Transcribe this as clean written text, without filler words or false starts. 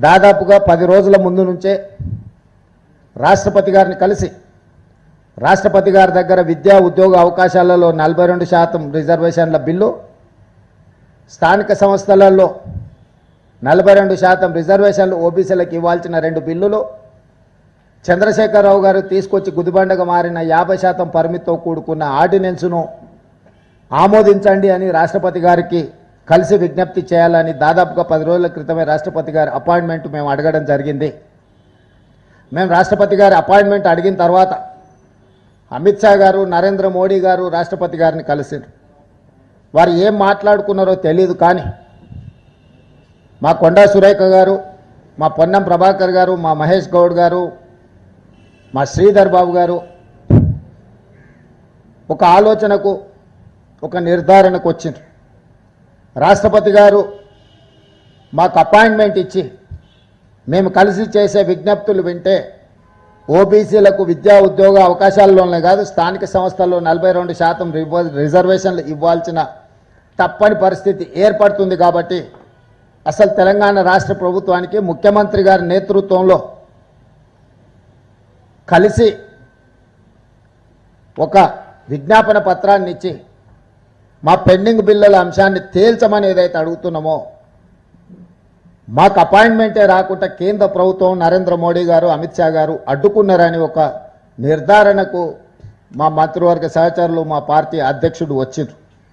దాదాపుగా 10 రోజుల ముందు నుంచే రాష్ట్రపతి గారిని కలిసి రాష్ట్రపతి గారి దగ్గర విద్యా ఉద్యోగ అవకాశాలలో 42% రిజర్వేషన్ల బిల్లు, స్థానిక సంస్థలలో 42% రిజర్వేషన్లు ఓబీసీలకు ఇవ్వాల్సిన 2 బిల్లులు, చంద్రశేఖరరావు గారు తీసుకొచ్చి గుదిబండగా మారిన 50% పరిమితితో కూడుకున్న ఆర్డినెన్స్ను ఆమోదించండి అని రాష్ట్రపతి గారికి కలిసి విజ్ఞప్తి చేయాలని దాదాపుగా 10 రోజుల క్రితమే రాష్ట్రపతి గారి అపాయింట్మెంట్ మేము అడగడం జరిగింది. మేము రాష్ట్రపతి గారి అపాయింట్మెంట్ అడిగిన తర్వాత అమిత్ షా గారు, నరేంద్ర మోడీ గారు రాష్ట్రపతి గారిని కలిసారు. వారు ఏం మాట్లాడుకున్నారో తెలియదు, కానీ మా కొండా సురేఖ గారు, మా పొన్నం ప్రభాకర్ గారు, మా మహేష్ గౌడ్ గారు, మా శ్రీధర్ బాబు గారు ఒక ఆలోచనకు, ఒక నిర్ధారణకు వచ్చిండ్రు. రాష్ట్రపతి గారు మాకు అపాయింట్మెంట్ ఇచ్చి మేము కలిసి చేసే విజ్ఞప్తులు వింటే ఓబీసీలకు విద్యా ఉద్యోగ అవకాశాల్లోనే కాదు, స్థానిక సంస్థల్లో 42% రిజర్వేషన్లు ఇవ్వాల్సిన తప్పని పరిస్థితి ఏర్పడుతుంది. కాబట్టి అసలు తెలంగాణ రాష్ట్ర ప్రభుత్వానికి ముఖ్యమంత్రి గారి నేతృత్వంలో కలిసి ఒక విజ్ఞాపన పత్రాన్ని ఇచ్చి మా పెండింగ్ బిల్లుల అంశాన్ని తేల్చమని ఏదైతే అడుగుతున్నామో, మాకు అపాయింట్మెంటే రాకుండా కేంద్ర ప్రభుత్వం, నరేంద్ర మోడీ గారు, అమిత్ షా గారు అడ్డుకున్నారని ఒక నిర్ధారణకు మా మంత్రివర్గ సహచరులు, మా పార్టీ అధ్యక్షుడు వచ్చిండ్రు.